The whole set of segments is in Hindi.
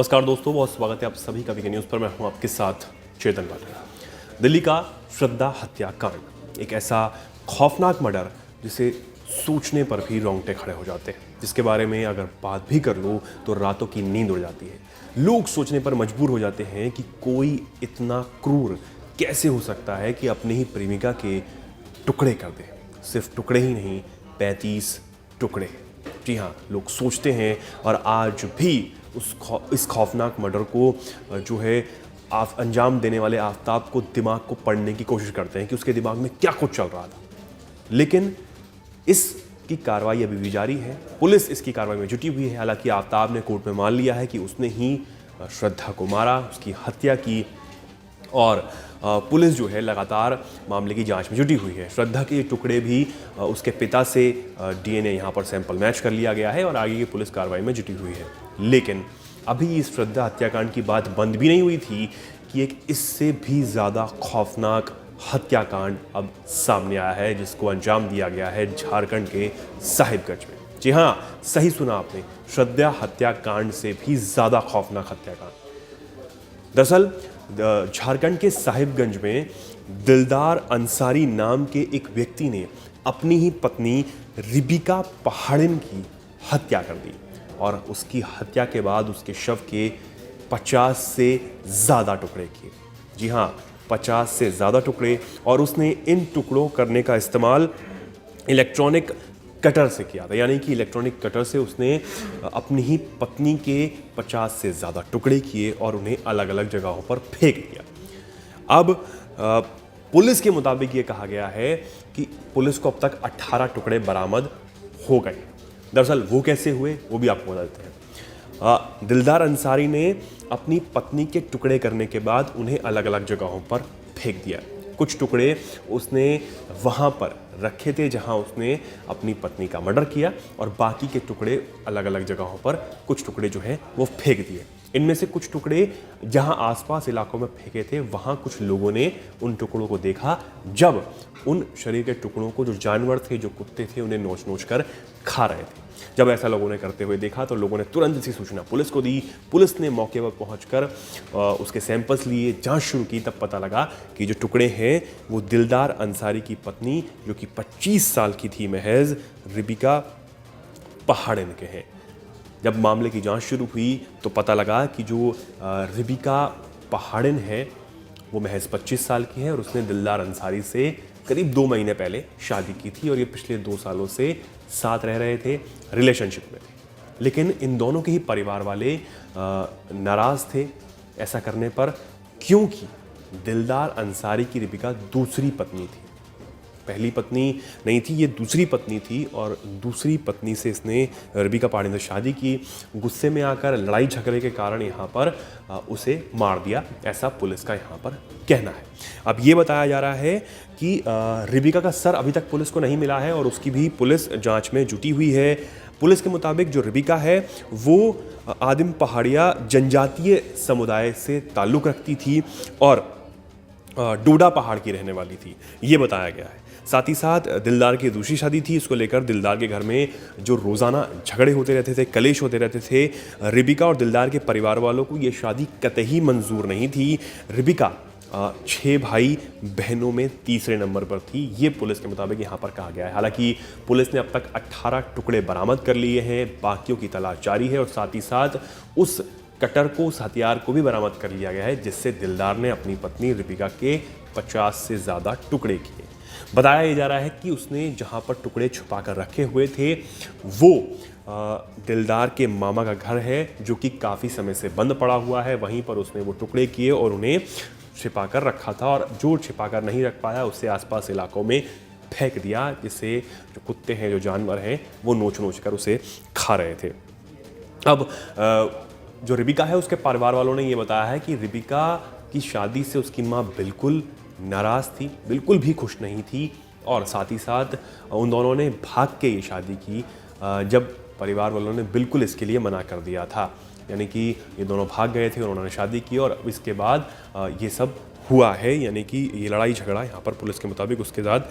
नमस्कार दोस्तों, बहुत स्वागत है आप सभी का वीके न्यूज़ पर। मैं हूं आपके साथ चेतन पाटिल। दिल्ली का श्रद्धा हत्याकांड एक ऐसा खौफनाक मर्डर जिसे सोचने पर भी रोंगटे खड़े हो जाते हैं, जिसके बारे में अगर बात भी कर लो तो रातों की नींद उड़ जाती है। लोग सोचने पर मजबूर हो जाते हैं कि कोई इतना क्रूर कैसे हो सकता है कि अपनी ही प्रेमिका के टुकड़े कर दे। सिर्फ टुकड़े ही नहीं, 35 टुकड़े। जी हाँ, लोग सोचते हैं और आज भी इस खौफनाक मर्डर को जो है अंजाम देने वाले आफ्ताब को दिमाग को पढ़ने की कोशिश करते हैं कि उसके दिमाग में क्या कुछ चल रहा था। लेकिन इसकी कार्रवाई अभी भी जारी है, पुलिस इसकी कार्रवाई में जुटी हुई है। हालांकि आफ्ताब ने कोर्ट में मान लिया है कि उसने ही श्रद्धा को मारा, उसकी हत्या की, और पुलिस जो है लगातार मामले की जांच में जुटी हुई है। श्रद्धा के टुकड़े भी उसके पिता से डीएनए यहाँ पर सैंपल मैच कर लिया गया है और आगे की पुलिस कार्रवाई में जुटी हुई है। लेकिन अभी इस श्रद्धा हत्याकांड की बात बंद भी नहीं हुई थी कि एक इससे भी ज़्यादा खौफनाक हत्याकांड अब सामने आया है, जिसको अंजाम दिया गया है झारखंड के साहिबगंज में। जी हाँ, सही सुना आपने, श्रद्धा हत्याकांड से भी ज़्यादा खौफनाक हत्याकांड। दरअसल झारखंड के साहिबगंज में दिलदार अंसारी नाम के एक व्यक्ति ने अपनी ही पत्नी रिबिका पहाड़िन की हत्या कर दी और उसकी हत्या के बाद उसके शव के 50 से ज़्यादा टुकड़े किए। जी हाँ, 50 से ज़्यादा टुकड़े, और उसने इन टुकड़ों करने का इस्तेमाल इलेक्ट्रॉनिक कटर से किया था। यानी कि इलेक्ट्रॉनिक कटर से उसने अपनी ही पत्नी के 50 से ज़्यादा टुकड़े किए और उन्हें अलग अलग जगहों पर फेंक दिया। अब पुलिस के मुताबिक ये कहा गया है कि पुलिस को अब तक 18 टुकड़े बरामद हो गए। दरअसल वो कैसे हुए वो भी आपको बता देते हैं। दिलदार अंसारी ने अपनी पत्नी के टुकड़े करने के बाद उन्हें अलग अलग जगहों पर फेंक दिया। कुछ टुकड़े उसने वहाँ पर रखे थे जहाँ उसने अपनी पत्नी का मर्डर किया, और बाकी के टुकड़े अलग अलग जगहों पर कुछ टुकड़े जो हैं वो फेंक दिए। इनमें से कुछ टुकड़े जहाँ आसपास इलाकों में फेंके थे वहाँ कुछ लोगों ने उन टुकड़ों को देखा, जब उन शरीर के टुकड़ों को जो जानवर थे, जो कुत्ते थे, उन्हें नोच नोच कर खा रहे थे। जब ऐसा लोगों ने करते हुए देखा तो लोगों ने तुरंत इसी सूचना पुलिस को दी। पुलिस ने मौके पर पहुंचकर उसके सैंपल्स लिए, जांच शुरू की। तब पता लगा कि जो टुकड़े हैं वो दिलदार अंसारी की पत्नी, जो कि 25 साल की थी महज, रिबिका पहाड़िन के हैं। जब मामले की जांच शुरू हुई तो पता लगा कि जो रिबिका पहाड़िन है वो महज 25 साल की है और उसने दिलदार अंसारी से करीब 2 महीने पहले शादी की थी और ये पिछले 2 सालों से साथ रह रहे थे, रिलेशनशिप में थे। लेकिन इन दोनों के ही परिवार वाले नाराज़ थे ऐसा करने पर, क्योंकि दिलदार अंसारी की रिबिका दूसरी पत्नी थी। पहली पत्नी नहीं थी, ये दूसरी पत्नी थी, और दूसरी पत्नी से इसने रिबिका पहाड़िन से शादी की। गुस्से में आकर लड़ाई झगड़े के कारण यहाँ पर उसे मार दिया, ऐसा पुलिस का यहाँ पर कहना है। अब ये बताया जा रहा है कि रिबिका का सर अभी तक पुलिस को नहीं मिला है और उसकी भी पुलिस जांच में जुटी हुई है। पुलिस के मुताबिक जो रिबिका है वो आदिम पहाड़िया जनजातीय समुदाय से ताल्लुक़ रखती थी और डोडा पहाड़ की रहने वाली थी, ये बताया गया है। साथ ही साथ दिलदार की दूसरी शादी थी, इसको लेकर दिलदार के घर में जो रोज़ाना झगड़े होते रहते थे, कलेश होते रहते थे। रिबिका और दिलदार के परिवार वालों को ये शादी कतई मंजूर नहीं थी। रिबिका 6 भाई बहनों में तीसरे नंबर पर थी, ये पुलिस के मुताबिक यहाँ पर कहा गया है। हालांकि पुलिस ने अब तक 18 टुकड़े बरामद कर लिए हैं, बाकियों की तलाश जारी है, और साथ ही साथ उस कटर को, उस हथियार को भी बरामद कर लिया गया है जिससे दिलदार ने अपनी पत्नी रिबिका के 50 से ज़्यादा टुकड़े किए। बताया ये जा रहा है कि उसने जहाँ पर टुकड़े छुपा कर रखे हुए थे वो दिलदार के मामा का घर है, जो कि काफ़ी समय से बंद पड़ा हुआ है। वहीं पर उसने वो टुकड़े किए और उन्हें छिपा कर रखा था, और जो छिपा कर नहीं रख पाया उसे आसपास इलाकों में फेंक दिया, जिससे जो कुत्ते हैं, जो जानवर हैं, वो नोच नोच कर उसे खा रहे थे। अब जो रिबिका है उसके परिवार वालों ने ये बताया है कि रिबिका की शादी से उसकी माँ बिल्कुल नाराज़ थी, बिल्कुल भी खुश नहीं थी, और साथ ही साथ उन दोनों ने भाग के ये शादी की जब परिवार वालों ने बिल्कुल इसके लिए मना कर दिया था। यानी कि ये दोनों भाग गए थे और उन्होंने शादी की, और इसके बाद ये सब हुआ है, यानी कि ये लड़ाई झगड़ा यहाँ पर पुलिस के मुताबिक उसके बाद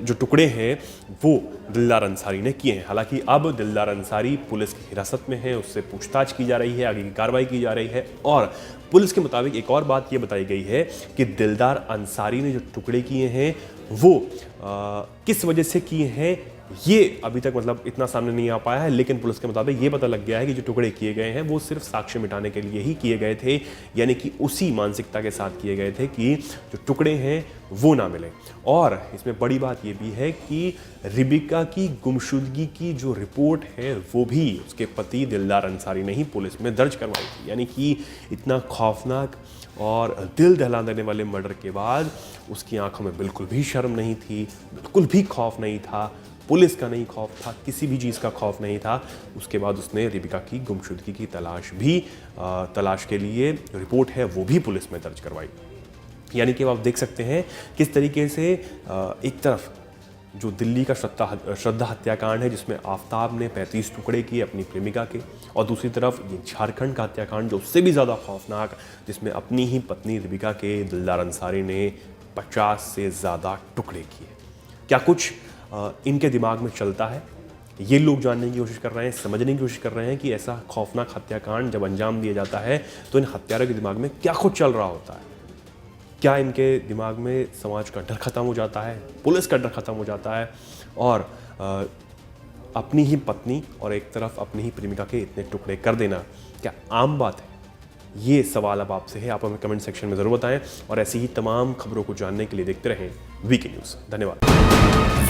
जो टुकड़े हैं वो दिलदार अंसारी ने किए हैं। हालांकि अब दिलदार अंसारी पुलिस की हिरासत में है, उससे पूछताछ की जा रही है, आगे की कार्रवाई की जा रही है। और पुलिस के मुताबिक एक और बात ये बताई गई है कि दिलदार अंसारी ने जो टुकड़े किए हैं वो किस वजह से किए हैं ये अभी तक मतलब इतना सामने नहीं आ पाया है, लेकिन पुलिस के मुताबिक ये पता लग गया है कि जो टुकड़े किए गए हैं वो सिर्फ साक्ष्य मिटाने के लिए ही किए गए थे, यानी कि उसी मानसिकता के साथ किए गए थे कि जो टुकड़े हैं वो ना मिले। और इसमें बड़ी बात ये भी है कि रिबिका की गुमशुदगी की जो रिपोर्ट है वो भी उसके पति दिलदार अंसारी ने ही पुलिस में दर्ज करवाई थी, यानी कि इतना खौफनाक और दिल दहला देने वाले मर्डर के बाद उसकी आंखों में बिल्कुल भी शर्म नहीं थी, बिल्कुल भी खौफ नहीं था, पुलिस का नहीं खौफ था, किसी भी चीज़ का खौफ नहीं था। उसके बाद उसने रिबिका की गुमशुदगी की तलाश के लिए रिपोर्ट है वो भी पुलिस में दर्ज करवाई। यानी कि आप देख सकते हैं किस तरीके से एक तरफ जो दिल्ली का श्रद्धा हत्याकांड है जिसमें आफ्ताब ने 35 टुकड़े किए अपनी प्रेमिका के, और दूसरी तरफ ये झारखंड का हत्याकांड जो उससे भी ज़्यादा खौफनाक, जिसमें अपनी ही पत्नी रिबिका के दिलदार अंसारी ने 50 से ज़्यादा टुकड़े किए। क्या कुछ इनके दिमाग में चलता है, ये लोग जानने की कोशिश कर रहे हैं, समझने की कोशिश कर रहे हैं कि ऐसा खौफनाक हत्याकांड जब अंजाम दिया जाता है तो इन हत्यारों के दिमाग में क्या कुछ चल रहा होता है। क्या इनके दिमाग में समाज का डर खत्म हो जाता है, पुलिस का डर खत्म हो जाता है, और अपनी ही पत्नी और एक तरफ अपनी ही प्रेमिका के इतने टुकड़े कर देना क्या आम बात है? ये सवाल अब आपसे है, आप हमें कमेंट सेक्शन में ज़रूर बताएं। और ऐसी ही तमाम खबरों को जानने के लिए देखते रहें वीके न्यूज़। धन्यवाद।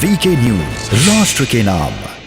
वीके न्यूज़, राष्ट्र के नाम।